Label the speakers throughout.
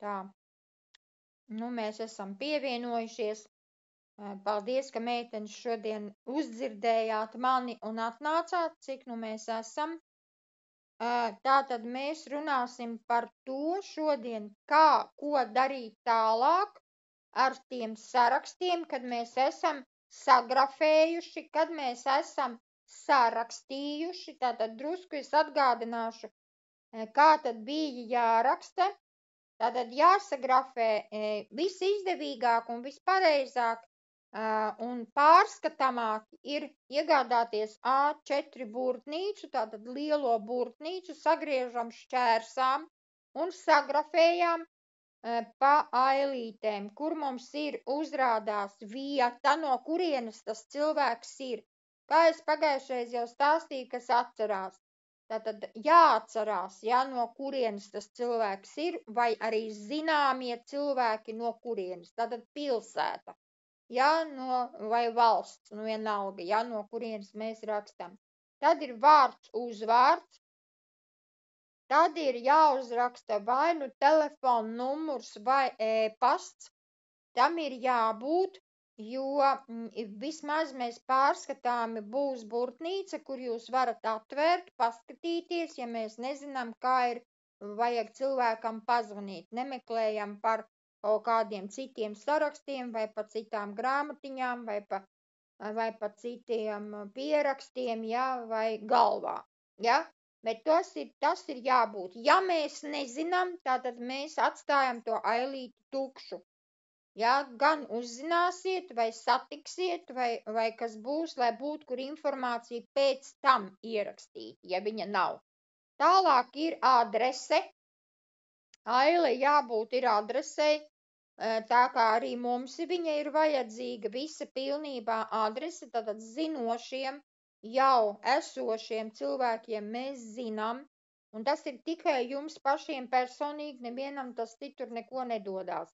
Speaker 1: Tā, nu mēs esam pievienojušies. Paldies, ka meitenes šodien uzdzirdējāt mani un atnācāt, cik nu mēs esam. Tātad mēs runāsim par to šodien, ko darīt tālāk ar tiem sarakstiem, kad mēs esam sagrafējuši, kad mēs esam sarakstījuši. Tātad drusku es atgādināšu, kā tad bija jāraksta. Tātad jāsagrafē visizdevīgāk un vispareizāk un pārskatāmāk ir iegādāties A4 burtnīcu, tātad lielo burtnīcu, sagriežam šķērsām un sagrafējām pa ailītēm, kur mums ir uzrādās vieta, no kurienes tas cilvēks ir. Kā es pagājušreiz jau stāstīju, kas atcerās. Tātad jāatcerās, no kurienes tas cilvēks ir, vai arī zināmie cilvēki no kurienes. Tātad pilsēta, vai valsts, vienalga, no kurienes mēs rakstam. Tad ir vārds, uzvārds, tad ir jāuzraksta vai nu telefona numurs vai e-pasts, tam ir jābūt, jo vismaz mēs pārskatāmi būs burtnīca, kur jūs varat atvērt, paskatīties, ja mēs nezinām, kā ir vajag cilvēkam pazvanīt, nemeklējam par kaut kādiem citiem sarakstiem vai pa citām grāmatiņām vai pa citiem pierakstiem, vai galvā, bet tas ir jābūt. Ja mēs nezinām, tātad mēs atstājam to ailīti tukšu. Gan uzzināsiet, vai satiksiet, vai kas būs, lai būtu, kur informācija pēc tam ierakstīta, ja viņa nav. Tālāk ir adrese. Aile jābūt ir adresei, tā kā arī mums viņa ir vajadzīga, visa pilnībā adrese, tātad zinošiem, jau esošiem cilvēkiem mēs zinām, un tas ir tikai jums pašiem personīgi, nevienam tas citur neko nedodās.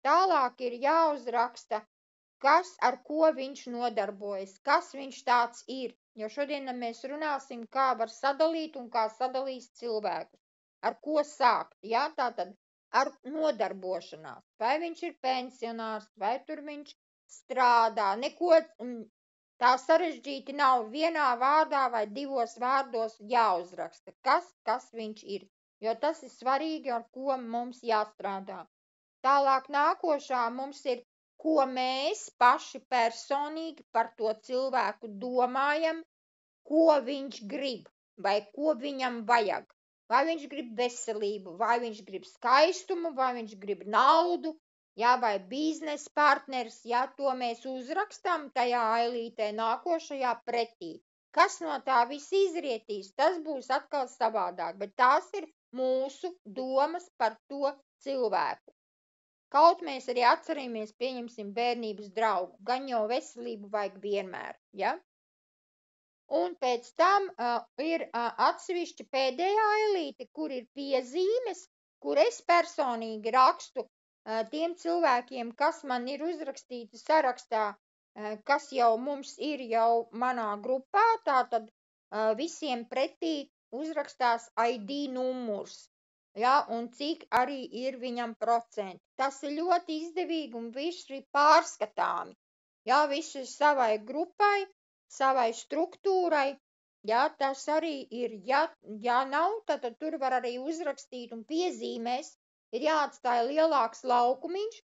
Speaker 1: Tālāk ir jāuzraksta, ar ko viņš nodarbojas, kas viņš tāds ir, jo šodien mēs runāsim, kā var sadalīt un kā sadalīs cilvēkus, ar ko sākt, tātad ar nodarbošanās, vai viņš ir pensionārs, vai tur viņš strādā, neko tā sarežģīti nav, vienā vārdā vai divos vārdos jāuzraksta, kas viņš ir, jo tas ir svarīgi, ar ko mums jāstrādā. Tālāk nākošā mums ir, ko mēs paši personīgi par to cilvēku domājam, ko viņš grib, vai ko viņam vajag. Vai viņš grib veselību, vai viņš grib skaistumu, vai viņš grib naudu, vai biznesa partneris, to mēs uzrakstam tajā ailītē nākošajā pretī. Kas no tā viss izrietīs, tas būs atkal savādāk, bet tās ir mūsu domas par to cilvēku. Kaut mēs arī atceramies, pieņemsim bērnības draugu, gan jau veselību vajag vienmēr, Un pēc tam ir atsevišķi pēdējā ailīte, kur ir piezīmes, kur es personīgi rakstu tiem cilvēkiem, kas man ir uzrakstīti sarakstā, kas jau mums ir jau manā grupā, tātad visiem pretī uzrakstās ID numurs. Un cik arī ir viņam procenti. Tas ir ļoti izdevīgi un viss ir pārskatāmi. Viss ir savai grupai, savai struktūrai. Tas arī ir. Ja nav, tad tur var arī uzrakstīt un piezīmēs. Ir jāatstāja lielāks laukumiņš,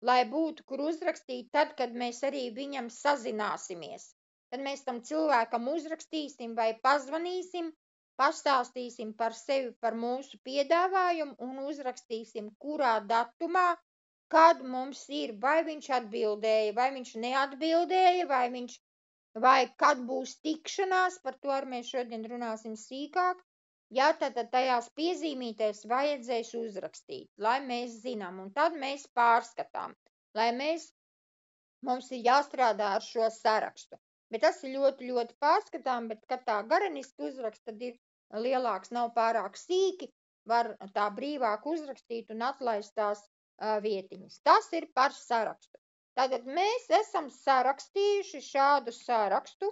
Speaker 1: lai būtu, kur uzrakstīt tad, kad mēs arī viņam sazināsimies. Tad mēs tam cilvēkam uzrakstīsim vai pazvanīsim, pastāstīsim par sevi, par mūsu piedāvājumu un uzrakstīsim, kurā datumā, kad mums ir, vai viņš atbildēja, vai viņš neatbildēja, vai kad būs tikšanās, par to arī mēs šodien runāsim sīkāk. Tad tajās piezīmītēs vajadzēs uzrakstīt, lai mēs zinām, un tad mēs pārskatām, lai mums ir jāstrādā ar šo sarakstu. Bet tas ir ļoti, ļoti pārskatām, bet, kad tā garaniski uzrakst, tad ir lielāks, nav pārāk sīki, var tā brīvāk uzrakstīt un atlaist tās vietiņas. Tas ir par sarakstu. Tātad mēs esam sarakstījuši šādu sarakstu.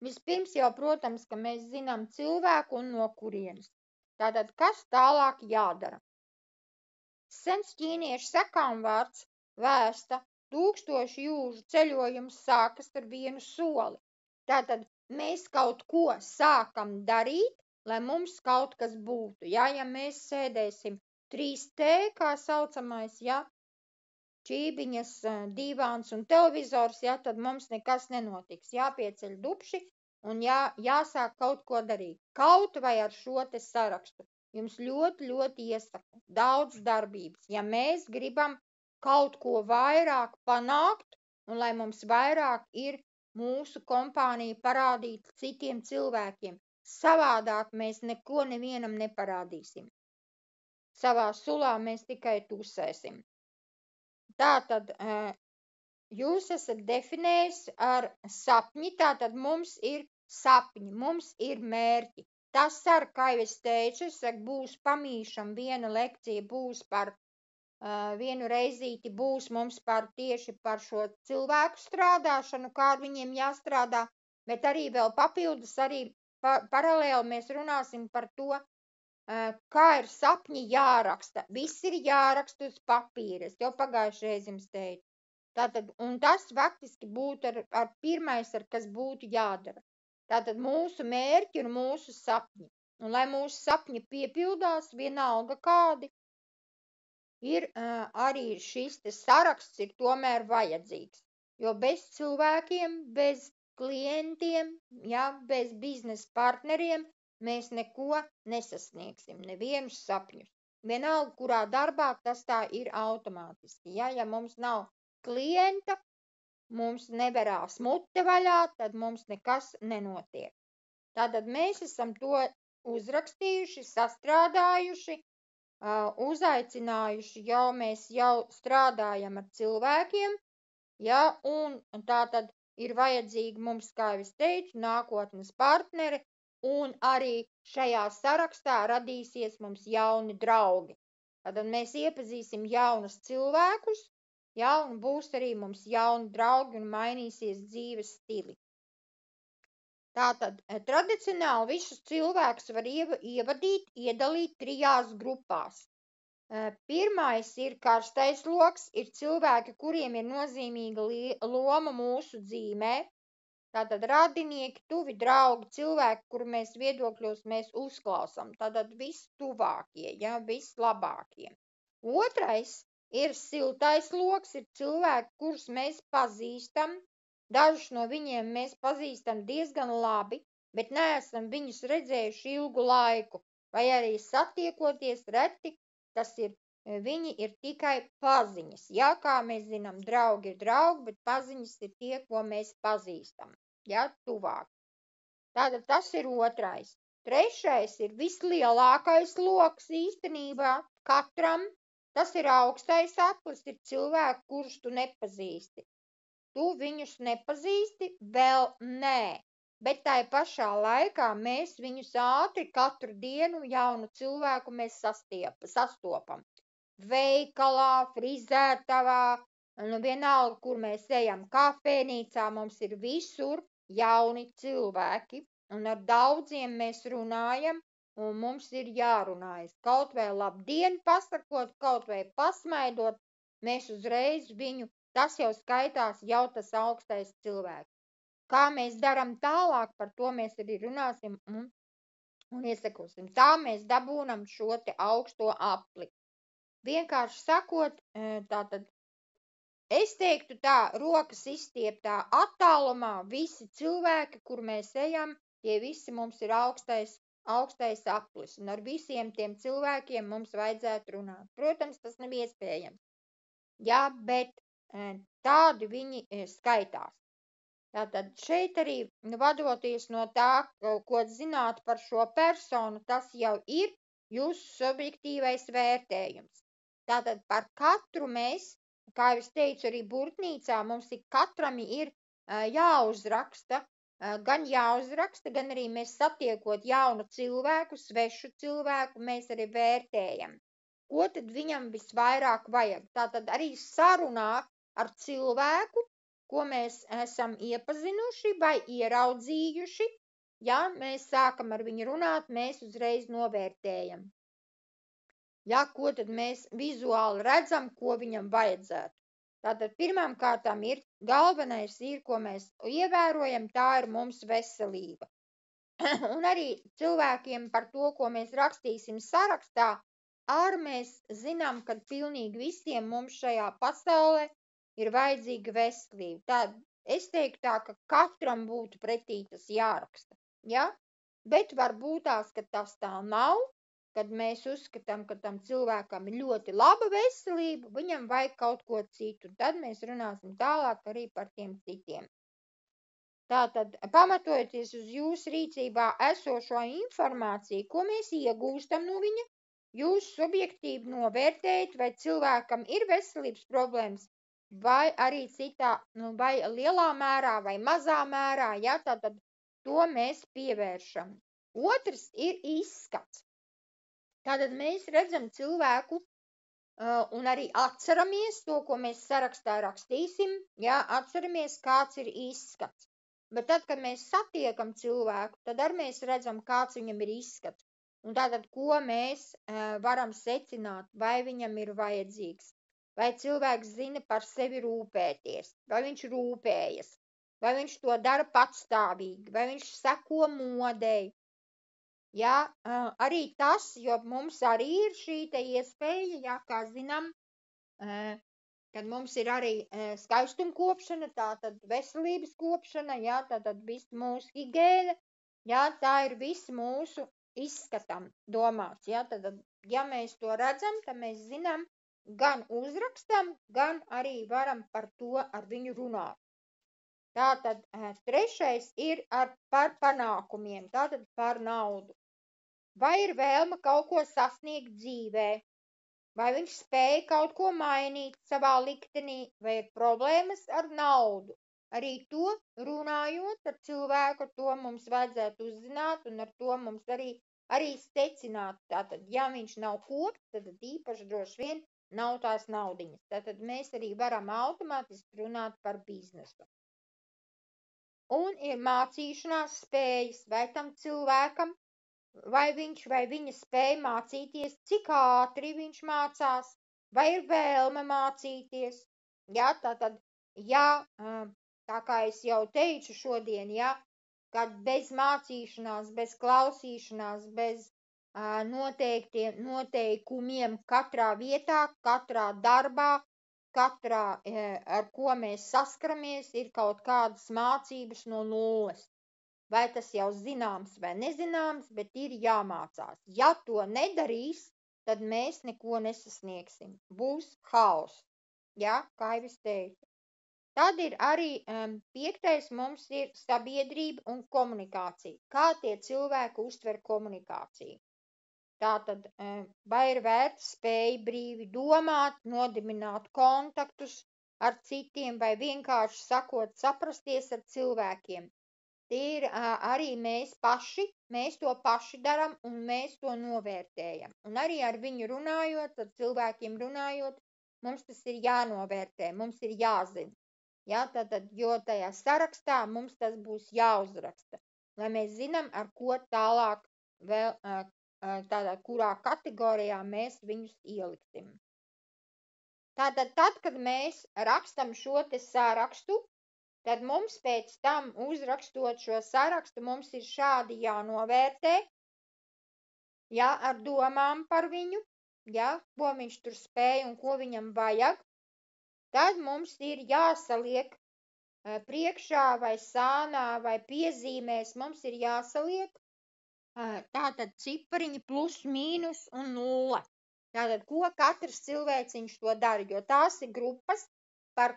Speaker 1: Vispirms jau, protams, ka mēs zinām cilvēku un no kurienes. Tātad, kas tālāk jādara? Sens ķīniešu sakāmvārds vēsta, 1000 jūžu ceļojums sākas ar vienu soli. Tātad mēs kaut ko sākam darīt, lai mums kaut kas būtu. Ja mēs sēdēsim 3T, kā saucamais, čībiņas, divāns un televizors, tad mums nekas nenotiks. Jāpieceļ dupši un jāsāk kaut ko darīt. Kaut vai ar šo te sarakstu. Jums ļoti, ļoti iesaku. Daudz darbības. Ja mēs gribam kaut ko vairāk panākt un lai mums vairāk ir mūsu kompānija parādīt citiem cilvēkiem. Savādāk mēs neko nevienam neparādīsim. Savā sulā mēs tikai tusēsim. Tātad jūs esat definējis ar sapņi, tātad mums ir sapņi, mums ir mērķi. Tas ar, kā jau es teicu, būs pamīšam viena lekcija, būs par vienu reizīti, būs mums tieši par šo cilvēku strādāšanu, kā ar viņiem jāstrādā, bet arī vēl papildus, arī paralēli mēs runāsim par to, kā ir sapņi jāraksta. Viss ir jāraksta uz papīra, es jau pagājušajā jums teicu. Tātad, un tas faktiski būtu ar pirmais, kas būtu jādara. Tātad mūsu mērķi un mūsu sapņi. Un lai mūsu sapņi piepildās, vienalga kādi, ir arī šis te saraksts ir tomēr vajadzīgs. Jo bez cilvēkiem, bez klientiem, bez biznesa partneriem, mēs neko nesasniegsim, nevienus sapņus. Vienalga, kurā darbā tas tā ir automātiski. Ja mums nav klienta, mums neverās mute vaļā, tad mums nekas nenotiek. Tātad mēs esam to uzrakstījuši, sastrādājuši, uzaicinājuši, mēs jau strādājam ar cilvēkiem, un tātad ir vajadzīgi mums, kā jau es teicu, nākotnes partneri, un arī šajā sarakstā radīsies mums jauni draugi. Tātad mēs iepazīsim jaunus cilvēkus, un būs arī mums jauni draugi un mainīsies dzīves stili. Tātad tradicionāli visus cilvēkus var iedalīt 3 grupās. Pirmais ir karstais loks, ir cilvēki, kuriem ir nozīmīga loma mūsu dzīvē. Tātad radinieki, tuvi draugi, cilvēki, kuru mēs viedokļos mēs uzklausām. Tātad vistuvākie, vislabākie. Otrais ir siltais loks, ir cilvēki, kurus mēs pazīstam. Dažus no viņiem mēs pazīstam diezgan labi, bet neesam viņus redzējuši ilgu laiku, vai arī satiekoties reti, viņi ir tikai paziņas. Kā mēs zinām, draugi ir draugi, bet paziņas ir tie, ko mēs pazīstam, tuvāk. Tātad tas ir otrais. Trešais ir vislielākais loks īstenībā katram. Tas ir augstais aplis, ir cilvēki, kurus tu nepazīsti. Tu viņus nepazīsti, vēl nē, bet tai pašā laikā mēs viņus ātri katru dienu jaunu cilvēku mēs sastopam. Veikalā, frizētavā, vienalga, kur mēs ejam, kafēnīcā, mums ir visur jauni cilvēki, un ar daudziem mēs runājam, un mums ir jārunājas. Kaut vai labdien pasakot, kaut vai pasmaidot, mēs uzreiz viņu, tas jau skaitās tas augstais cilvēks. Kā mēs daram tālāk, par to mēs arī runāsim un iesakosim. Tā mēs dabūnam šo te augsto apli. Vienkārši sakot, tātad es teiktu tā, rokas izstieptā attālumā, visi cilvēki, kur mēs ejam, tie visi mums ir augstais aplis, un ar visiem tiem cilvēkiem mums vajadzētu runāt. Protams, tas nav iespējams. Bet tādi viņi skaitās. Tātad šeit arī vadoties no tā, ko zināt par šo personu, tas jau ir jūsu subjektīvais vērtējums. Tātad par katru mēs, kā jau es teicu, arī burtnīcā mums katram ir jāuzraksta, gan arī mēs satiekot jaunu cilvēku, svešu cilvēku, mēs arī vērtējam. Ko tad viņam visvairāk vajag? Tātad arī sarunā ar cilvēku, ko mēs esam iepazinuši vai ieraudzījuši, mēs sākam ar viņu runāt, mēs uzreiz novērtējam. Ja, ko tad mēs vizuāli redzam, ko viņam vajadzētu. Tātad pirmām kārtām galvenais ir, ko mēs ievērojam, tā ir mums veselība. Un arī cilvēkiem par to, ko mēs rakstīsim sarakstā, mēs zinām, ka pilnīgi visiem mums šajā pasaulē ir vajadzīga veselība. Tad es teiktu tā, ka katram būtu pretī tas jāraksta. Ja? Bet varbūt tās, ka tas tā nav, kad mēs uzskatām, ka tam cilvēkam ir ļoti laba veselība, viņam vajag kaut ko citu. Tad mēs runāsim tālāk arī par tiem citiem. Tātad, pamatojoties uz jūsu rīcībā esošo informāciju, ko mēs iegūstam no viņa, jūs subjektīvi novērtējat, vai cilvēkam ir veselības problēmas, vai arī citā, vai lielā mērā, vai mazā mērā, ja, tātad to mēs pievēršam. Otrs ir izskats. Tātad mēs redzam cilvēku un arī atceramies to, ko mēs sarakstā rakstīsim, ja, atceramies, kāds ir izskats. Bet tad, kad mēs satiekam cilvēku, tad arī mēs redzam, kāds viņam ir izskats. Un tātad, ko mēs varam secināt, vai viņam ir vajadzīgs, vai cilvēks zina par sevi rūpēties, vai viņš rūpējas, vai viņš to dara patstāvīgi, vai viņš seko modei. Ja, arī tas, jo mums arī ir šī te iespēja, ja, kā zinām, kad mums ir arī skaistuma kopšana, tātad veselības kopšana, ja, tātad viss mūsu higēna, ja, tā ir viss mūsu izskatam domāts, ja, tātad, ja mēs to redzam, tad mēs zinām, gan uzrakstam, gan arī varam par to ar viņu runāt. Tātad trešais ir par panākumiem, tātad par naudu. Vai ir vēlme kaut ko sasniegt dzīvē? Vai viņš spēja kaut ko mainīt savā liktenī, vai ir problēmas ar naudu? Arī to runājot ar cilvēku, to mums vajadzētu uzzināt, un ar to mums arī secināt. Tātad, ja viņš nav kops, tad īpaši droši vien nav tās naudiņas. Tātad mēs arī varam automātiski runāt par biznesu. Un ir mācīšanās spējas, vai tam cilvēkam, vai viņš vai viņa spēja mācīties, cik ātri viņš mācās, vai ir vēlme mācīties. Ja, tātad, ja, tā kā es jau teicu šodien, ja, kad bez mācīšanās, bez klausīšanās, bez noteikumiem katrā vietā, katrā darbā, katrā, ar ko mēs saskaramies, ir kaut kādas mācības no nulles. Vai tas jau zināms vai nezināms, bet ir jāmācās. Ja to nedarīs, tad mēs neko nesasniegsim. Būs haoss, ja, kā jau es teicu. Tad ir arī piektais mums ir sabiedrība un komunikācija. Kā tie cilvēki uztver komunikāciju? Tātad, vai ir vērts spēja brīvi domāt, nodibināt kontaktus ar citiem, vai vienkārši sakot, saprasties ar cilvēkiem. Tie ir arī mēs to paši daram un mēs to novērtējam. Un arī ar viņu runājot, ar cilvēkiem runājot, mums tas ir jānovērtē, mums ir jāzina. Ja, tātad, jo tajā sarakstā mums tas būs jāuzraksta, lai mēs zinām, ar ko tālāk vēl, tādā, kurā kategorijā mēs viņus ieliksim. Tātad, kad mēs rakstam šo te sārakstu, tad mums pēc tam, uzrakstot šo sarakstu, mums ir šādi jānovērtē, ja, ar domām par viņu, ja, ko viņš tur spēja un ko viņam vajag. Tad mums ir jāsaliek priekšā vai sānā vai piezīmēs, mums ir jāsaliek tātad cipariņi plus, mīnus un nulle. Tātad, ko katrs cilvēciņš to dara, jo tās ir grupas, ar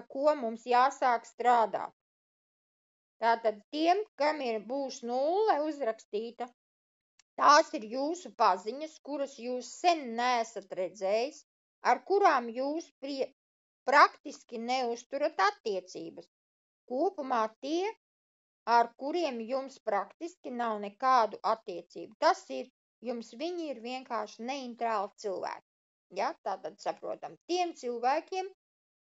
Speaker 1: ko mums jāsāk strādāt. Tātad tiem, kam būs nulle uzrakstīta, tās ir jūsu paziņas, kuras jūs sen neesat redzējis, ar kurām jūs praktiski neuzturat attiecības. Kopumā tie, ar kuriem jums praktiski nav nekādu attiecību. Tas ir, jums viņi ir vienkārši neitrāli cilvēki. Ja? Tātad saprotam, tiem cilvēkiem,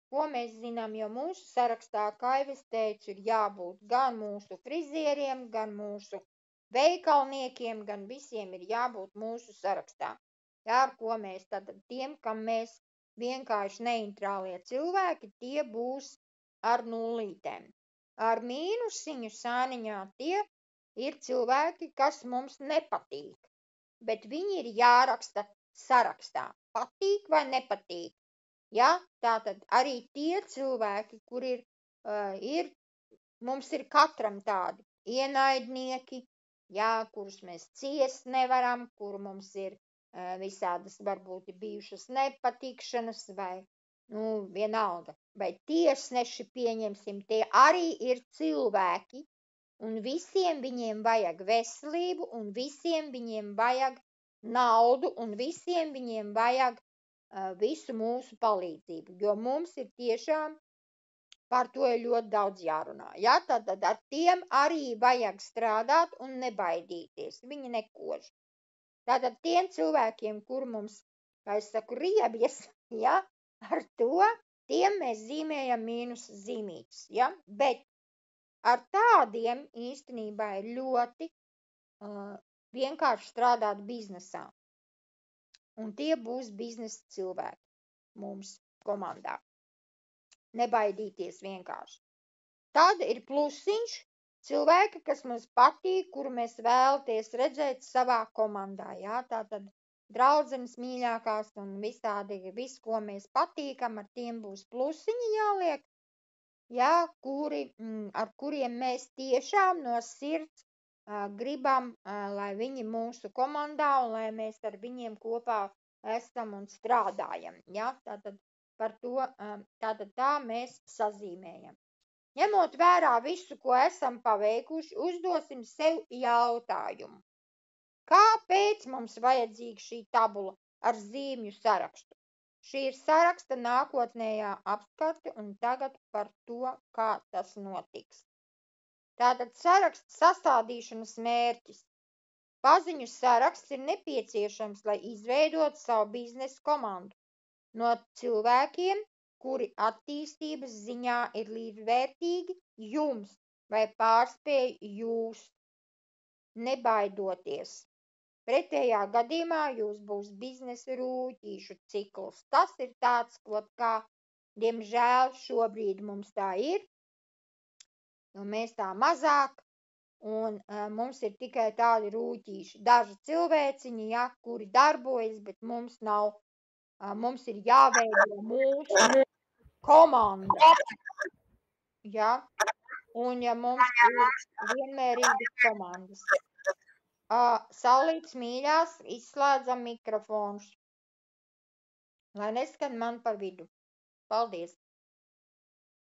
Speaker 1: ko mēs zinām, jo mūsu sarakstā, kā jau es teicu, ir jābūt gan mūsu frizieriem, gan mūsu veikalniekiem, gan visiem ir jābūt mūsu sarakstā. Jā, ar ko mēs tad tiem, kam mēs vienkārši neitrālie cilvēki, tie būs ar nullītēm. Ar mīnusiņu sāniņā tie ir cilvēki, kas mums nepatīk, bet viņi ir jāraksta sarakstā. Patīk vai nepatīk? Ja? Tātad arī tie cilvēki, kur mums ir katram tādi ienaidnieki, jā, kurus mēs ciest nevaram, kur mums ir visādas varbūt bijušas nepatikšanas vai, vienalga. Vai tiesneši, pieņemsim, tie arī ir cilvēki, un visiem viņiem vajag veselību, un visiem viņiem vajag naudu, un visiem viņiem vajag visu mūsu palīdzību, jo mums ir tiešām par to ir ļoti daudz jārunā. Ja? Tad ar tiem arī vajag strādāt un nebaidīties, viņi nekož. Tātad tiem cilvēkiem, kur mums, kā es saku, riebjas, ja, ar to, tiem mēs zīmējam mīnus zīmītes, ja, bet ar tādiem īstenībā ir ļoti vienkārši strādāt biznesā. Un tie būs biznesa cilvēki mums komandā. Nebaidīties vienkārši. Tad ir plusiņš. Cilvēki, kas mums patīk, kuru mēs vēlaties redzēt savā komandā, jā, tātad draudzenes mīļākās un visādi, visu, ko mēs patīkam, ar tiem būs plusiņi jāliek, jā, ar kuriem mēs tiešām no sirds gribam, lai viņi mūsu komandā un lai mēs ar viņiem kopā esam un strādājam, jā, tātad par to, tātad tā mēs sazīmējam. Ņemot vērā visu, ko esam paveikuši, uzdosim sev jautājumu. Kāpēc mums vajadzīga šī tabula ar zīmju sarakstu? Šī ir saraksta nākotnējā apskate un tagad par to, kā tas notiks. Tātad saraksta sastādīšanas mērķis. Paziņu saraksts ir nepieciešams, lai izveidot savu biznesa komandu no cilvēkiem, kuri attīstības ziņā ir līdzvērtīgi jums vai pārspēj jūs, nebaidoties. Pretējā gadījumā jūs būs biznesa rūķīšu cikls. Tas ir tāds, kā, diemžēl, šobrīd mums tā ir, jo mēs tā mazāk, un mums ir tikai tādi rūķīši. Daži cilvēciņi, ja, kuri darbojas, bet mums nav. Mums ir jāveido mūsu komanda, ja, un ja mums ir vienmērīgas komandas. Saulītes mīļās, izslēdzam mikrofonus, lai neskan man par vidu. Paldies!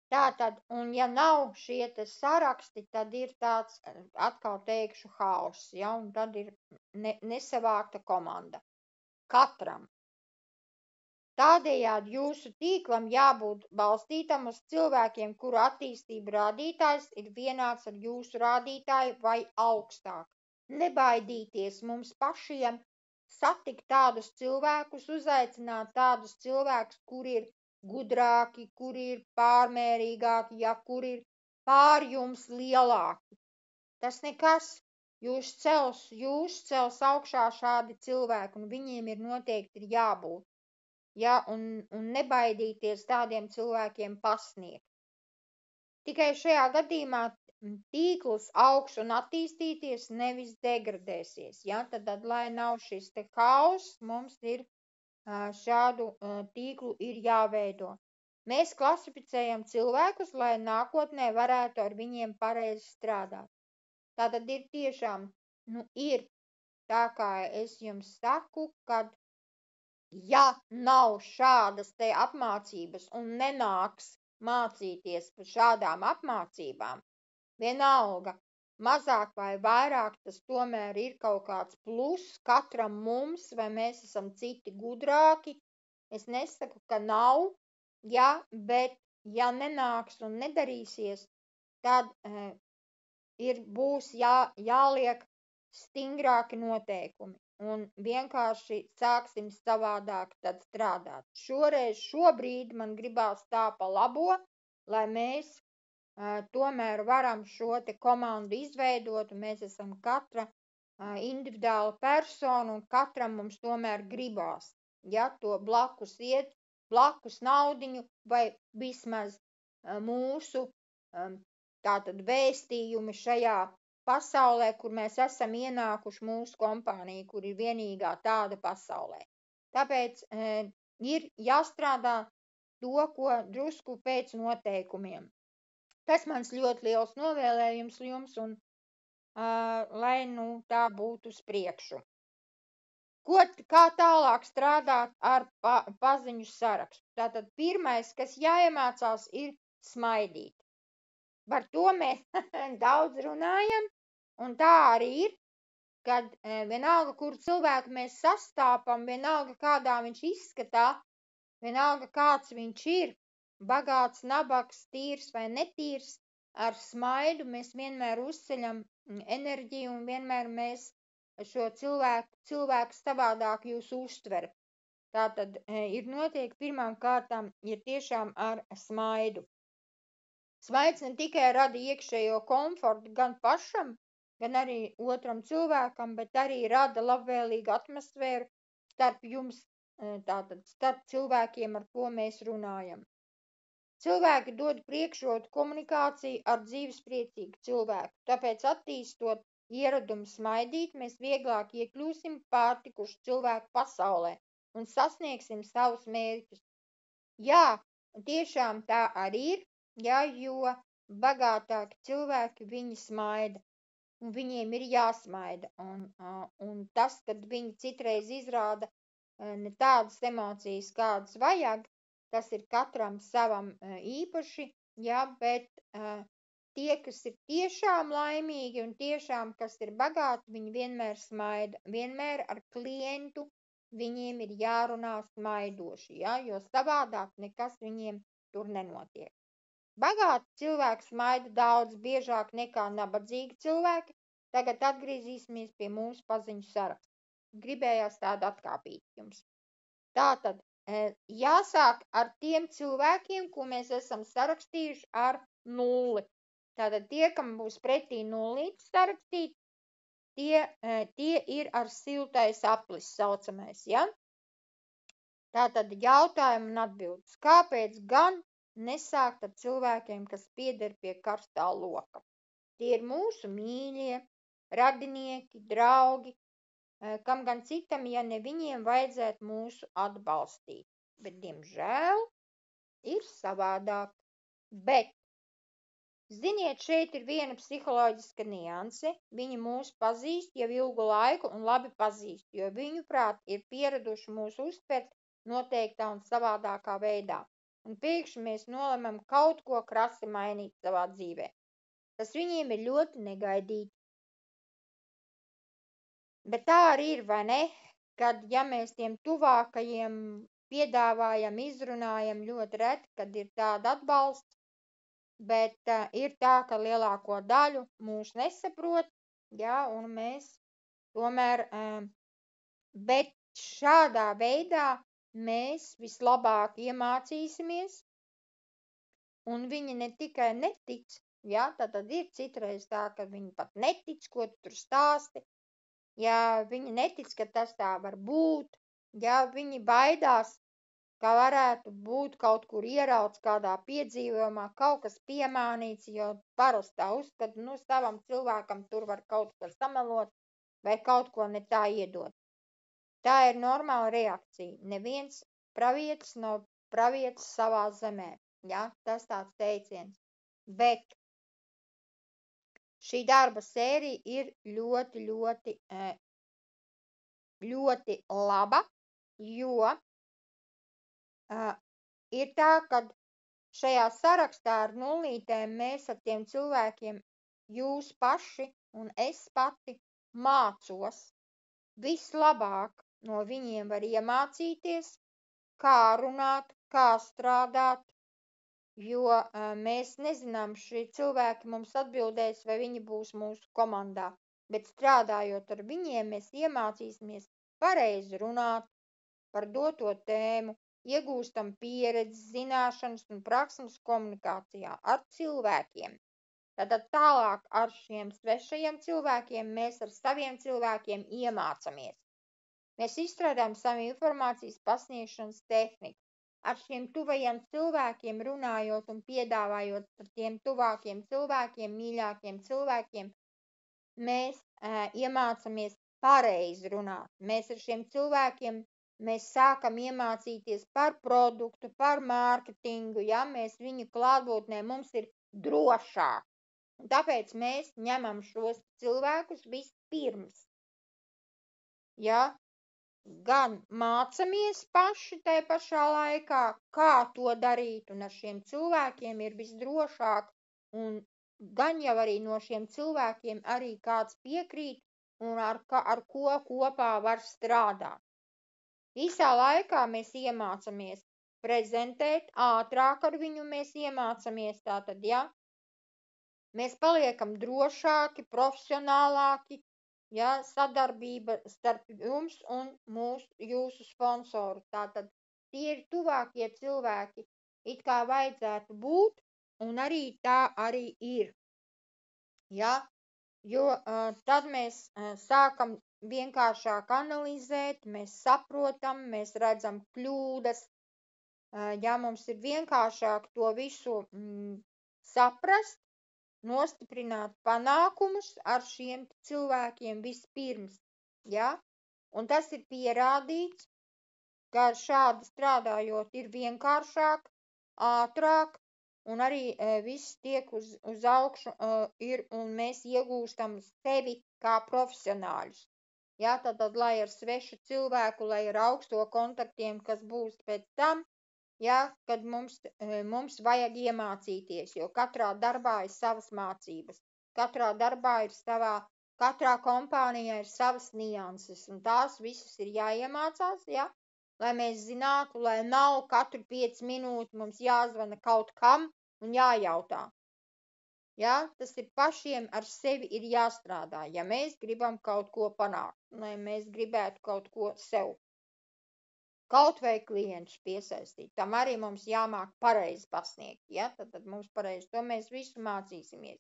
Speaker 1: Tātad, un ja nav šie te saraksti, tad ir tāds, atkal teikšu, haoss, ja, un tad ir nesavākta komanda. Katram. Tādējādi jūsu tīklam jābūt balstītam uz cilvēkiem, kuru attīstību rādītājs ir vienāds ar jūsu rādītāju vai augstāk. Nebaidīties mums pašiem satikt tādus cilvēkus, uzaicināt tādus cilvēkus, kuri ir gudrāki, kuri ir pārmērīgāki, ja kuri ir pār jums lielāki. Tas nekas, jūs cels augšā šādi cilvēki, un viņiem ir noteikti ir jābūt. Ja, un nebaidīties tādiem cilvēkiem pasniegt. Tikai šajā gadījumā tīkls augs un attīstīties, nevis degradēsies. Ja? Tad, lai nav šis te haoss, mums ir šādu tīklu ir jāveido. Mēs klasificējam cilvēkus, lai nākotnē varētu ar viņiem pareizi strādāt. Tātad ir tiešām, ir tā, kā es jums saku, kad ja nav šādas te apmācības un nenāks mācīties par šādām apmācībām, vienalga, mazāk vai vairāk, tas tomēr ir kaut kāds plus katram mums, vai mēs esam citi gudrāki. Es nesaku, ka nav, ja, bet ja nenāks un nedarīsies, tad būs jāliek stingrāki noteikumi. Un vienkārši sāksim savādāk tad strādāt. Šobrīd man gribās tā pa labo, lai mēs tomēr varam šo te komandu izveidot, un mēs esam katra individuāla persona un katram mums tomēr gribās, ja, to blakus iet, blakus naudiņu vai vismaz mūsu tātad vēstījumi šajā pasaulē, kur mēs esam ienākuši mūsu kompānija, kur ir vienīgā tāda pasaulē. Tāpēc ir jāstrādā to, ko drusku pēc noteikumiem. Tas mans ļoti liels novēlējums jums un lai tā būtu uz priekšu. Kā tālāk strādāt ar paziņu sarakstu? Tātad pirmais, kas jāiemācās, ir smaidīt. Par to mēs daudz runājam, un tā arī ir, kad vienalga, kur cilvēku mēs sastāpam, vienalga, kādā viņš izskatā, vienalga, kāds viņš ir, bagāts, nabags, tīrs vai netīrs, ar smaidu mēs vienmēr uzceļam enerģiju un vienmēr mēs šo cilvēku savādāk jūs uztver. Tātad ir notiek pirmām kārtām ir tiešām ar smaidu. Smaids ne tikai rada iekšējo komfortu gan pašam, gan arī otram cilvēkam, bet arī rada labvēlīgu atmosfēru starp jums, tātad starp cilvēkiem, ar ko mēs runājam. Cilvēki dod priekšrotu komunikāciju ar dzīvespriecīgu cilvēku, tāpēc attīstot ieradumu smaidīt, mēs vieglāk iekļūsim pārtikušu cilvēku pasaulē un sasniegsim savus mērķus. Jā, tiešām tā arī ir, jā, jo bagātāki cilvēki viņi smaida, un viņiem ir jāsmaida, un tas, kad viņi citreiz izrāda ne tādas emocijas, kādas vajag, tas ir katram savam īpaši, jā, bet tie, kas ir tiešām laimīgi un tiešām, kas ir bagāti, viņi vienmēr smaida, vienmēr ar klientu viņiem ir jārunā smaidoši, jā, jo savādāk nekas viņiem tur nenotiek. Bagāti cilvēki smaida daudz biežāk nekā nabadzīgi cilvēki. Tagad atgriezīsimies pie mūsu paziņu saraksta. Gribējās tādu atkāpīt jums. Tātad jāsāk ar tiem cilvēkiem, ko mēs esam sarakstījuši ar 0. Tātad tie, kam būs pretī 0 sarakstīt, tie ir ar siltais aplis saucamais, ja? Tātad jautājumi un atbildes. Kāpēc gan nesākt ar cilvēkiem, kas pieder pie karstā loka? Tie ir mūsu mīļie, radinieki, draugi, kam gan citam, ja ne viņiem vajadzētu mūsu atbalstīt. Bet, diemžēl, ir savādāk. Bet, ziniet, šeit ir viena psiholoģiska nianse. Viņi mūs pazīst jau ilgu laiku un labi pazīst, jo viņu prāt ir pieraduši mūs uztvert noteiktā un savādākā veidā. Un pēkšņi mēs nolemam kaut ko krasi mainīt savā dzīvē. Tas viņiem ir ļoti negaidīti. Bet tā arī ir, vai ne, kad ja mēs tiem tuvākajiem piedāvājam, izrunājam ļoti reti, kad ir tāda atbalsts, bet ir tā, ka lielāko daļu mūs nesaprot, jā, un mēs tomēr, bet šādā veidā mēs vislabāk iemācīsimies, un viņi ne tikai netic, jā, tad ir citreiz tā, ka viņi pat netic, ko tu tur stāsti, ja viņi netic, ka tas tā var būt, ja viņi baidās, ka varētu būt kaut kur ierauts kādā piedzīvojumā, kaut kas piemānīts, jo parastā uzskata, savam cilvēkam tur var kaut ko samelot vai kaut ko ne tā iedot. Tā ir normāla reakcija. Neviens pravietis nav pravietis savā zemē, ja, tas tāds teiciens. Bet šī darba sērija ir ļoti laba, jo ir tā, ka šajā sarakstā ar 0 mēs ar tiem cilvēkiem, jūs paši un es pati mācos vislabāk no viņiem var iemācīties, kā runāt, kā strādāt, jo mēs nezinām, šie cilvēki mums atbildēs, vai viņi būs mūsu komandā, bet strādājot ar viņiem, mēs iemācīsimies pareizi runāt par doto tēmu, iegūstam pieredzi, zināšanas un prasmes komunikācijā ar cilvēkiem. Tad tālāk ar šiem svešajiem cilvēkiem mēs ar saviem cilvēkiem iemācamies. Mēs izstrādājam savu informācijas pasniegšanas tehniku. Ar šiem tuvajiem cilvēkiem runājot un piedāvājot par tiem tuvākiem cilvēkiem, mīļākiem cilvēkiem, mēs iemācamies pareizi runāt. Mēs ar šiem cilvēkiem sākam iemācīties par produktu, par mārketingu, ja mēs viņu klātbūtnē mums ir drošāk. Un tāpēc mēs ņemam šos cilvēkus vispirms. Ja gan mācamies paši tajā pašā laikā, kā to darīt, un ar šiem cilvēkiem ir visdrošāk, un gan jau arī no šiem cilvēkiem arī kāds piekrīt, un ar ko kopā var strādāt. Visā laikā mēs iemācamies prezentēt, ātrāk ar viņu mēs iemācamies, tātad, ja, mēs paliekam drošāki, profesionālāki, ja, sadarbība starp jums un jūsu sponsoru. Tātad tie ir tuvākie cilvēki, it kā vajadzētu būt, un arī tā arī ir. Ja, jo tad mēs sākam vienkāršāk analizēt, mēs saprotam, mēs redzam kļūdas, ja mums ir vienkāršāk to visu saprast, nostiprināt panākumus ar šiem cilvēkiem vispirms, ja, un tas ir pierādīts, ka šādi strādājot ir vienkāršāk, ātrāk, un arī viss tiek uz augšu un mēs iegūstam sevi kā profesionāļus. Ja, tad, lai ar svešu cilvēku, lai ar augsto kontaktiem, kas būs pēc tam, ja, kad mums vajag iemācīties, jo katrā darbā ir savas mācības, katrā darbā ir katrā kompānijā ir savas nianses, un tās visas ir jāiemācās, ja, lai mēs zinātu, lai nav katru 5 minūtes mums jāzvana kaut kam un jājautā. Ja, tas ir pašiem ar sevi ir jāstrādā, ja mēs gribam kaut ko panākt, lai mēs gribētu kaut ko sev. Kaut vai klientus piesaistīt, tam arī mums jāmāk pareizi pasniegt, ja, tad mums pareizi, to mēs visu mācīsimies.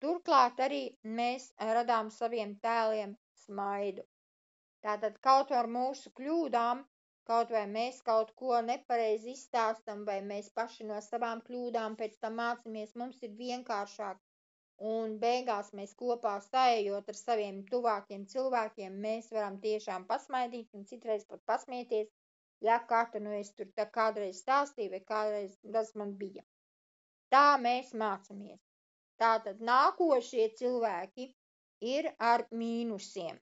Speaker 1: Turklāt arī mēs radām saviem tēliem smaidu. Tātad kaut ar mūsu kļūdām, kaut vai mēs kaut ko nepareizi izstāstam, vai mēs paši no savām kļūdām pēc tam mācāmies, mums ir vienkāršāk. Un beigās mēs kopā stāējot ar saviem tuvākiem cilvēkiem, mēs varam tiešām pasmaidīt un citreiz pat pasmieties, ja kā es tur tā kādreiz stāstīju, vai kādreiz tas man bija. Tā mēs mācāmies. Tātad nākošie cilvēki ir ar mīnusiem.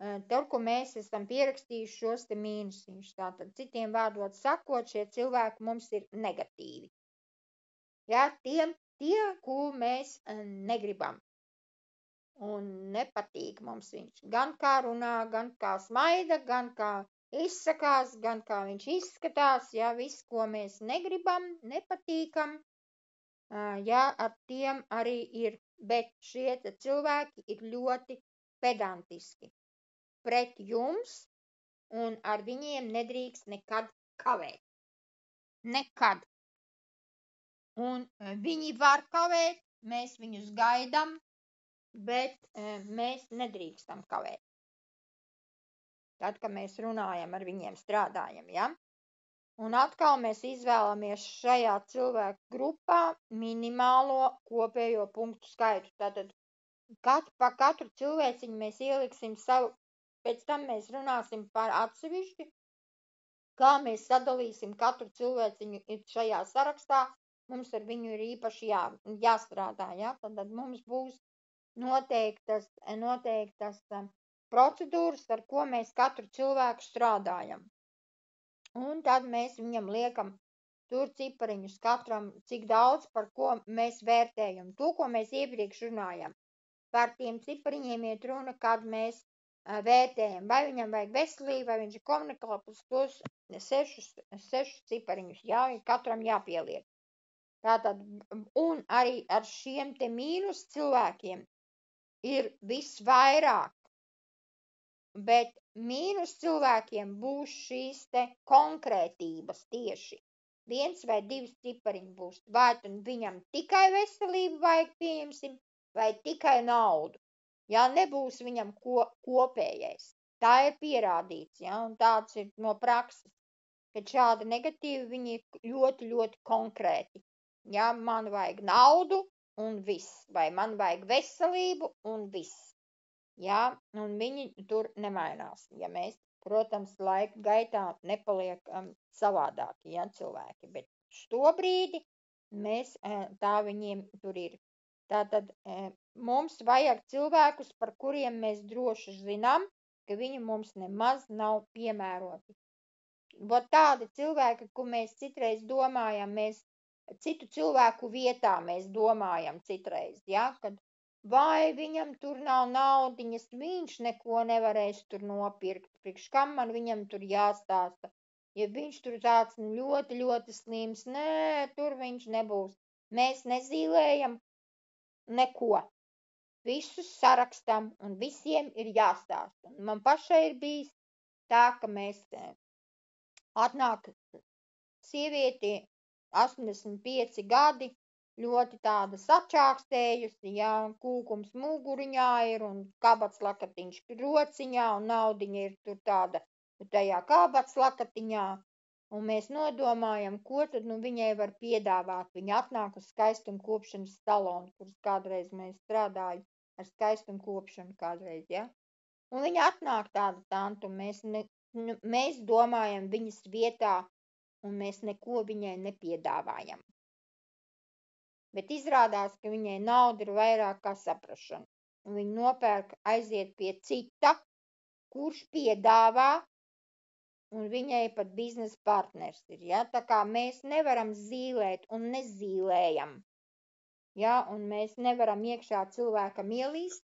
Speaker 1: Tur, ko mēs esam pierakstījuši šos te mīnusiņus. Tātad, citiem vārdot sakot, šie cilvēki mums ir negatīvi. Ja, tie, ko mēs negribam. Un nepatīk mums viņš. Gan kā runā, gan kā smaida, gan kā izsakās, gan kā viņš izskatās. Ja, viss, ko mēs negribam, nepatīkam, ja, ar tiem arī ir. Bet šie cilvēki ir ļoti pedantiski pret jums, un ar viņiem nedrīkst nekad kavēt. Nekad. Un viņi var kavēt, mēs viņus gaidām, bet mēs nedrīkstam kavēt. Tad, kad mēs runājam ar viņiem, strādājam, ja? Un atkal mēs izvēlamies šajā cilvēku grupā minimālo kopējo punktu skaitu. Tātad pa katru cilvēciņu mēs ieliksim savu. Pēc tam mēs runāsim par atsevišķi, kā mēs sadalīsim katru cilvēciņu šajā sarakstā. Mums ar viņu ir īpaši jāstrādā. Ja? Tad mums būs noteiktas procedūras, ar ko mēs katru cilvēku strādājam. Un tad mēs viņam liekam tur cipariņus katram, cik daudz, par ko mēs vērtējam. To, ko mēs iepriekš runājam. Par tiem cipariņiem iet runa, kad mēs vērtējam, vai viņam vajag veselību, vai viņš ir komunikābls, tos 6 cipariņus, jā, katram jāpieliek. Tātad, un arī ar šiem te mīnus cilvēkiem ir visvairāk, bet mīnus cilvēkiem būs šīs te konkrētības tieši. 1 vai 2 cipariņi būs. Vai tad viņam tikai veselību vajag, pieņemsim, vai tikai naudu. Ja, nebūs viņam kopējais. Tā ir pierādīts, ja, un tāds ir no prakses, ka šādi negatīvi viņi ir ļoti, ļoti konkrēti. Ja, man vajag naudu un viss, vai man vajag veselību un viss. Ja, un viņi tur nemainās, ja mēs, protams, laika gaitā nepaliekam savādāki, ja, cilvēki, bet šobrīd mēs tā viņiem tur ir. Tātad mums vajag cilvēkus, par kuriem mēs droši zinām, ka viņi mums nemaz nav piemēroti. Vot tādi cilvēki, ko mēs citreiz domājam, mēs citu cilvēku vietā mēs domājam citreiz, ja, kad vai viņam tur nav naudiņas, viņš neko nevarēs tur nopirkt, priekš kam man viņam tur jāstāsta, ja viņš tur tāds ļoti, ļoti slims, nē, tur viņš nebūs. Mēs nezīlējam neko. Visus sarakstam un visiem ir jāstāsta. Man pašai ir bijis tā, ka mēs atnāk sievieti 85 gadi, ļoti tāda sačākstējusi, ja, kūkums muguriņā ir un kabats lakatiņš rociņā un naudiņa ir tur tāda tajā kabats lakatiņā. Un mēs nodomājam, ko tad viņai var piedāvāt. Viņa atnāk uz skaistuma kopšanas salonu, kuras kādreiz mēs strādājam ar skaistuma kopšanu kādreiz, ja. Un viņa atnāk tāda tantu, mēs domājam viņas vietā un mēs neko viņai nepiedāvājam. Bet izrādās, ka viņai nauda ir vairāk kā saprašana. Un viņa nopērk, aiziet pie cita, kurš piedāvā, un viņai pat biznesa partners ir. Ja? Tā kā mēs nevaram zīlēt un nezīlējam. Ja? Un mēs nevaram iekšā cilvēkam ielīst,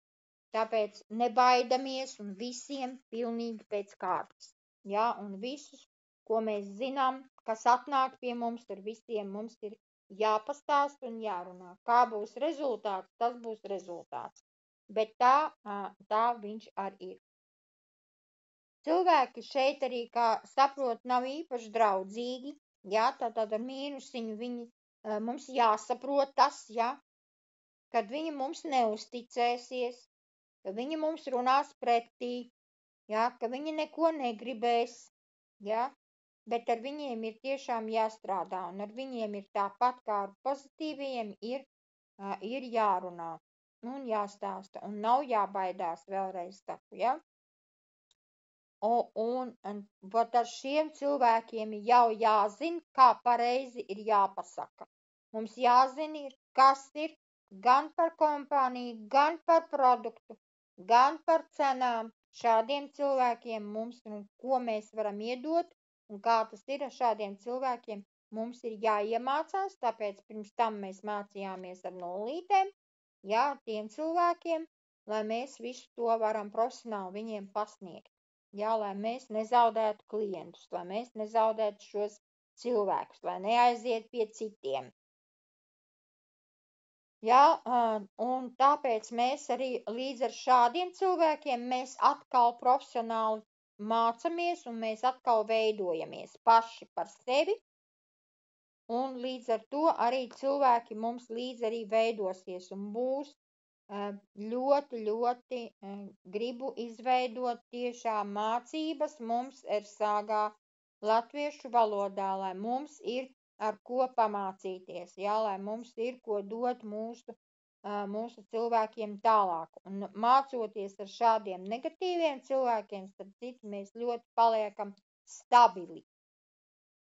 Speaker 1: tāpēc nebaidamies un visiem pilnīgi pēc kārtas. Ja? Un visus, ko mēs zinām, kas atnāk pie mums, ar visiem mums ir jāpastāst un jārunā. Kā būs rezultāts, tas būs rezultāts. Bet tā viņš arī ir. Cilvēki šeit arī, kā saprot, nav īpaši draudzīgi. Jā, tātad ar mīnusiņu viņi, mums jāsaprot tas, ja, kad viņi mums neusticēsies, ka viņi mums runās pretī, ja, ka viņi neko negribēs, ja. Bet ar viņiem ir tiešām jāstrādā, un ar viņiem ir tāpat kā ar pozitīviem ir jārunā un jāstāsta, un nav jābaidās vēlreiz saku, ja? Un ar šiem cilvēkiem jau jāzina, kā pareizi ir jāpasaka. Mums jāzina, kas ir gan par kompāniju, gan par produktu, gan par cenām. Šādiem cilvēkiem mums, ko mēs varam iedot, un kā tas ir ar šādiem cilvēkiem, mums ir jāiemācās, tāpēc pirms tam mēs mācījāmies ar nullītēm, jā, ar tiem cilvēkiem, lai mēs visu to varam profesionāli viņiem pasniegt. Jā, lai mēs nezaudētu klientus, lai mēs nezaudētu šos cilvēkus, lai neaiziet pie citiem. Jā, un tāpēc mēs arī līdz ar šādiem cilvēkiem mēs atkal profesionāli mācamies un mēs atkal veidojamies paši par sevi, un līdz ar to arī cilvēki mums līdz arī veidosies un būs ļoti, ļoti gribu izveidot tiešām mācības mums sāgā latviešu valodā, lai mums ir ar ko pamācīties, jā, lai mums ir ko dot mūsu cilvēkiem tālāk. Un mācoties ar šādiem negatīviem cilvēkiem, starp citu, mēs ļoti paliekam stabili.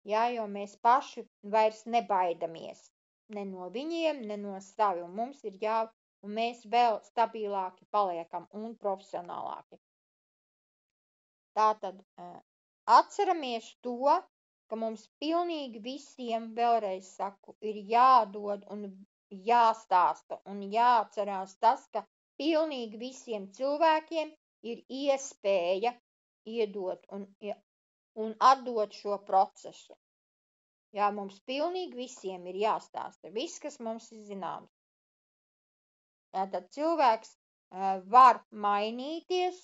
Speaker 1: Jā, jo mēs paši vairs nebaidamies. Ne no viņiem, ne no savi. Un mums ir un mēs vēl stabilāki paliekam un profesionālāki. Tātad atceramies to, ka mums pilnīgi visiem, vēlreiz saku, ir jādod un jāstāsta un jāatcerās tas, ka pilnīgi visiem cilvēkiem ir iespēja iedot un atdot šo procesu. Jā, mums pilnīgi visiem ir jāstāsta viss, kas mums ir zināms. Tātad cilvēks var mainīties,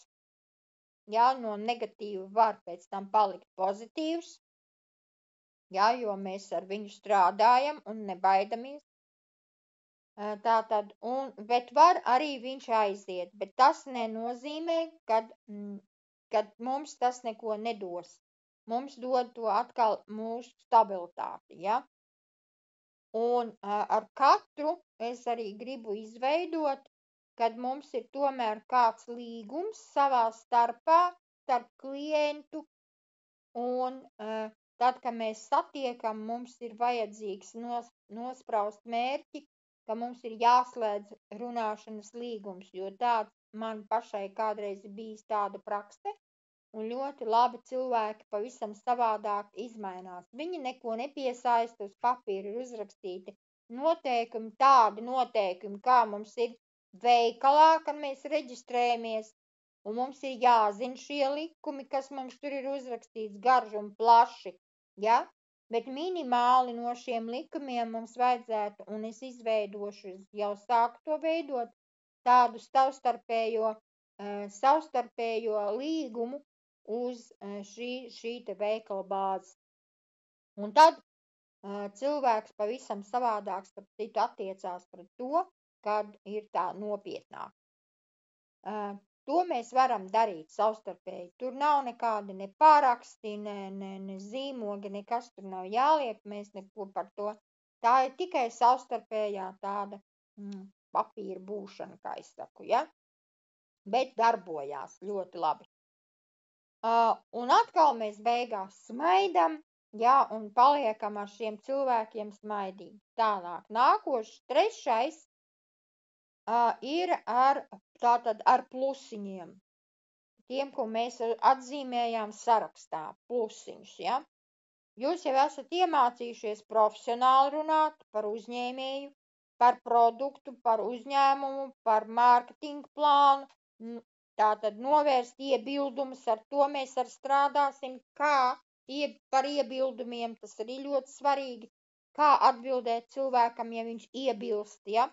Speaker 1: jā, no negatīva var pēc tam palikt pozitīvs, ja, jo mēs ar viņu strādājam un nebaidamies. Tātad, bet var arī viņš aiziet, bet tas nenozīmē, kad mums tas neko nedos. Mums dod to atkal mūsu stabilitāti, ja? Un ar katru es arī gribu izveidot, kad mums ir tomēr kāds līgums savā starpā, starp klientu, un tad, kad mēs satiekam, mums ir vajadzīgs nospraust mērķi, ka mums ir jāslēdz runāšanas līgums, jo tāds man pašai kādreiz bijis tāda prakse, un ļoti labi cilvēki pavisam savādāk izmainās. Viņi neko nepiesaista, uz papīra ir uzrakstīti noteikumi, tādi noteikumi, kā mums ir veikalā, kad mēs reģistrējamies, un mums ir jāzina šie likumi, kas mums tur ir uzrakstīts garš un plaši, ja? Bet minimāli no šiem likumiem mums vajadzētu, un es izveidošu, jau sāku to veidot, tādu savstarpējo līgumu uz šī te veikala bāzes. Un tad cilvēks pavisam savādāk, starp citu, attiecās pret to, kad ir tā nopietnāk. To mēs varam darīt savstarpēji. Tur nav nekādi ne pāraksti, ne zīmogi, nekas tur nav jāliek, mēs neko par to. Tā ir tikai savstarpējā tāda papīra būšana, kā es saku, ja? Bet darbojās ļoti labi. Un atkal mēs beigās smaidam, ja, un paliekam ar šiem cilvēkiem smaidīgi. Tālāk, nākošais, trešais ir ar plusiņiem. Tiem, ko mēs atzīmējām sarakstā, plusiņus, ja. Jūs jau esat iemācījušies profesionāli runāt par uzņēmēju, par produktu, par uzņēmumu, par mārketinga plānu, tātad novērst iebildumus, ar to mēs strādāsim, kā par iebildumiem, tas arī ļoti svarīgi, kā atbildēt cilvēkam, ja viņš iebilst, ja?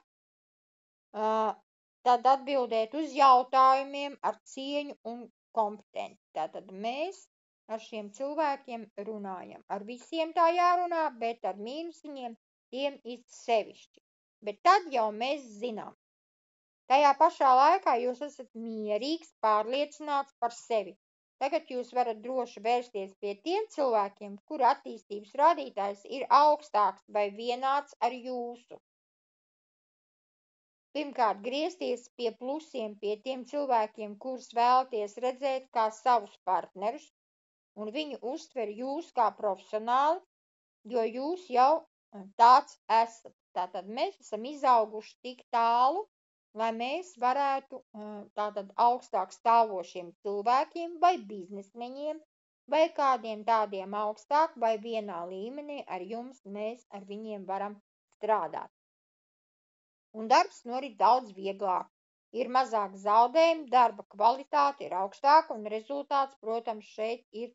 Speaker 1: Tad atbildēt uz jautājumiem ar cieņu un kompetenci. Tātad mēs ar šiem cilvēkiem runājam. Ar visiem tā jārunā, bet ar mīnusiņiem tiem ir sevišķi. Bet tad jau mēs zinām. Tajā pašā laikā jūs esat mierīgs, pārliecināts par sevi. Tagad jūs varat droši vērsties pie tiem cilvēkiem, kuru attīstības rādītājs ir augstāks vai vienāds ar jūsu. Pirmkārt, griezties pie plusiem, pie tiem cilvēkiem, kurus vēlaties redzēt kā savus partnerus, un viņi uztver jūs kā profesionāli, jo jūs jau tāds esat. Tātad mēs esam izauguši tik tālu, lai mēs varētu tātad augstāk stāvošiem cilvēkiem vai biznesmeņiem vai kādiem tādiem augstāk vai vienā līmenī ar jums mēs ar viņiem varam strādāt. Un darbs norit daudz vieglāk. Ir mazāk zaudējumi, darba kvalitāte ir augstāka un rezultāts, protams, šeit ir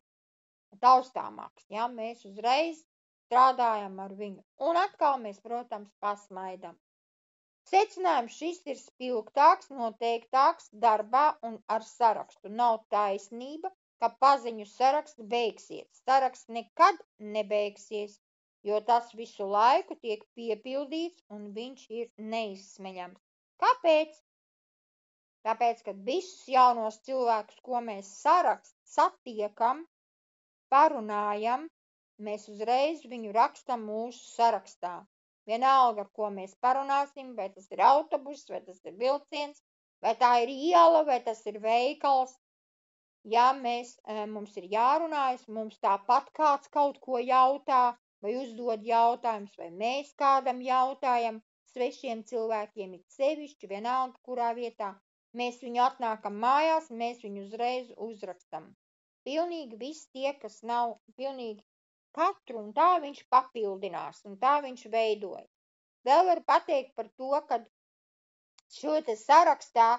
Speaker 1: taustāmāks. Ja? Mēs uzreiz strādājam ar viņu. Un atkal mēs, protams, pasmaidam. Secinājums šis ir spilgtāks, noteiktāks darbā un ar sarakstu. Nav taisnība, ka paziņu saraksts beigsies. Saraksts nekad nebeigsies, jo tas visu laiku tiek piepildīts un viņš ir neizsmeļams. Kāpēc? Tāpēc, ka visus jaunos cilvēkus, ko mēs satiekam, parunājam, mēs uzreiz viņu rakstam mūsu sarakstā. Vienalga, ar ko mēs parunāsim, vai tas ir autobus, vai tas ir vilciens, vai tā ir iela, vai tas ir veikals. Ja mums ir jārunājas, mums tāpat kāds kaut ko jautā, vai uzdod jautājumus, vai mēs kādam jautājam, svešiem cilvēkiem ir sevišķi, vienalga, kurā vietā. Mēs viņu atnākam mājās, mēs viņu uzreiz uzrakstam. Pilnīgi visi tie, kas nav pilnīgi katru, un tā viņš papildinās, un tā viņš veidojas. Vēl varu pateikt par to, ka šo te sarakstā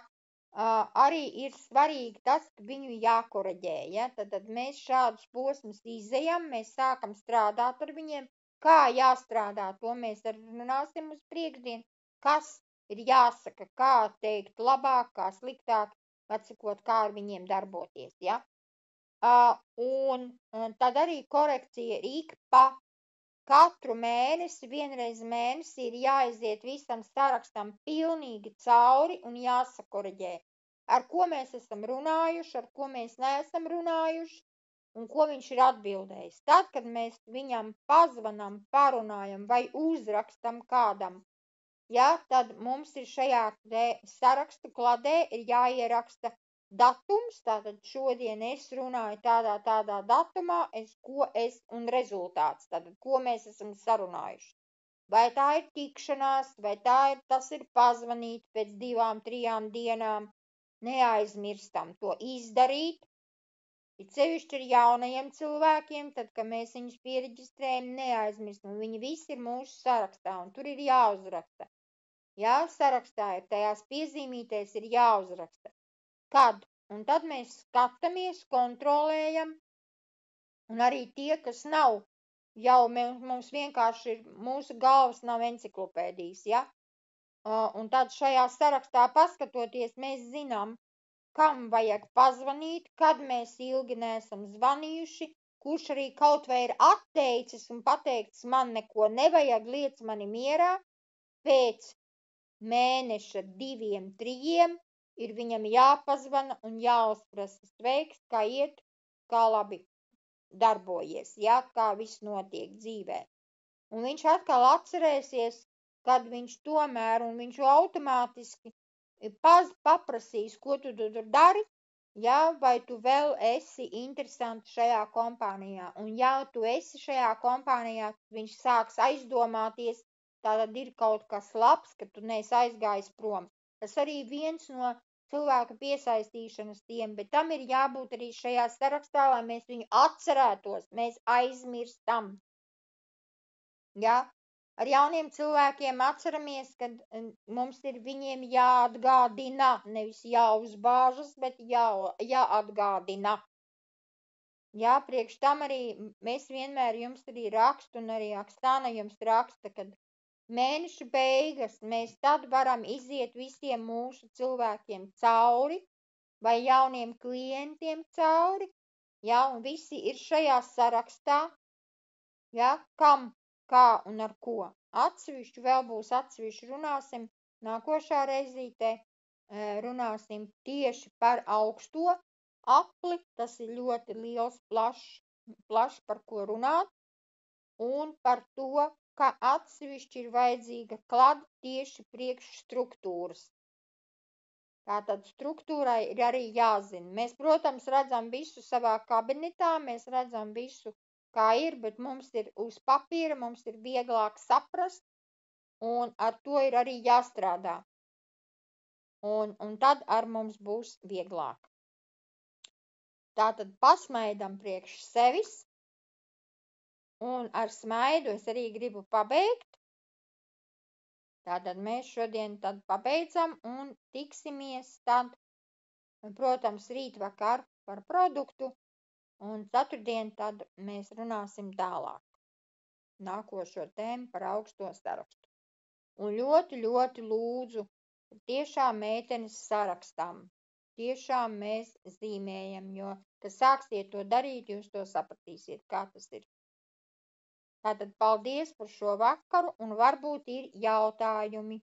Speaker 1: arī ir svarīgi tas, ka viņu jākoreģē. Ja? Tad mēs šādus posmus izejam, mēs sākam strādāt ar viņiem, kā jāstrādā, to mēs runāsim uz priekšdienu, kas ir jāsaka, kā teikt labāk, kā sliktāk, atsakot, kā ar viņiem darboties. Ja? Un tad arī korekcija ir ik pa katru mēnesi, vienreiz mēnesī ir jāiziet visam sarakstam pilnīgi cauri un jāsakoriģē, ar ko mēs esam runājuši, ar ko mēs neesam runājuši un ko viņš ir atbildējis. Tad, kad mēs viņam pazvanam, parunājam vai uzrakstam kādam, tad mums ir šajā sarakstu kladē ir jāieraksta datums, tātad šodien es runāju tādā datumā, un rezultāts, tātad ko mēs esam sarunājuši. Vai tā ir tikšanās, vai tas ir pazvanīt pēc 2-3 dienām, neaizmirstam to izdarīt. It sevišķi ar jaunajiem cilvēkiem, tad, kad mēs viņus piereģistrējam, neaizmirstam, viņi visi ir mūsu sarakstā, un tur ir jāuzraksta. Sarakstā ir tajās piezīmītēs ir jāuzraksta. Kad? Un tad mēs skatāmies, kontrolējam, un arī tie, kas nav, mums vienkārši ir, mūsu galvas nav enciklopēdijas, un tad šajā sarakstā paskatoties, mēs zinām, kam vajag pazvanīt, kad mēs ilgi neesam zvanījuši, kurš arī kaut vai ir atteicis un pateicis, man neko nevajag, liec mani mierā, pēc mēneša 2-3 ir viņam jāpazvana un jāuzprasa sveiks, kā iet, kā labi darbojies, kā viss notiek dzīvē. Un viņš atkal atcerēsies, kad viņš tomēr, un viņš automātiski paprasīs, ko tu tur dari, vai tu vēl esi interesanti šajā kompānijā. Un tu esi šajā kompānijā, viņš sāks aizdomāties, tātad ir kaut kas labs, ka tu neesi aizgājis prom. Tas arī viens no cilvēku piesaistīšanas tiem, bet tam ir jābūt arī šajā sarakstā, lai mēs viņu atcerētos, mēs aizmirstam. Ar jauniem cilvēkiem atceramies, ka mums ir viņiem jāatgādina, nevis jāuzbāžas, bet jāatgādina. Priekš tam arī mēs vienmēr jums arī rakstu, un arī Akstāna jums raksta, kad mēneša beigas mēs tad varam iziet visiem mūsu cilvēkiem cauri, vai jauniem klientiem cauri, un visi ir šajā sarakstā, kam, kā un ar ko. Atsevišķi vēl būs atsevišķi runāsim, nākošā reizītē runāsim tieši par augsto apli, tas ir ļoti liels, plašs par ko runāt, un par to, ka atsevišķi ir vajadzīga klada tieši priekš struktūras. Tātad struktūrai ir arī jāzina. Mēs, protams, redzam visu savā kabinetā, mēs redzam visu, kā ir, bet mums ir uz papīra, mums ir vieglāk saprast, un ar to ir arī jāstrādā. Un tad ar mums būs vieglāk. Tātad pasmaidam priekš sevis, un ar smaidu es arī gribu pabeigt. Tātad mēs šodien tad pabeidzam un tiksimies tad, protams, rītvakar par produktu, un ceturtdien tad mēs runāsim tālāk. Nākošo tēmu par augsto sarakstu. Un ļoti, ļoti lūdzu, tiešām meitenes sarakstam. Tiešām mēs zīmējam, jo, kad sāksiet to darīt, jūs to sapratīsiet, kā tas ir. Tātad paldies par šo vakaru, un varbūt ir jautājumi.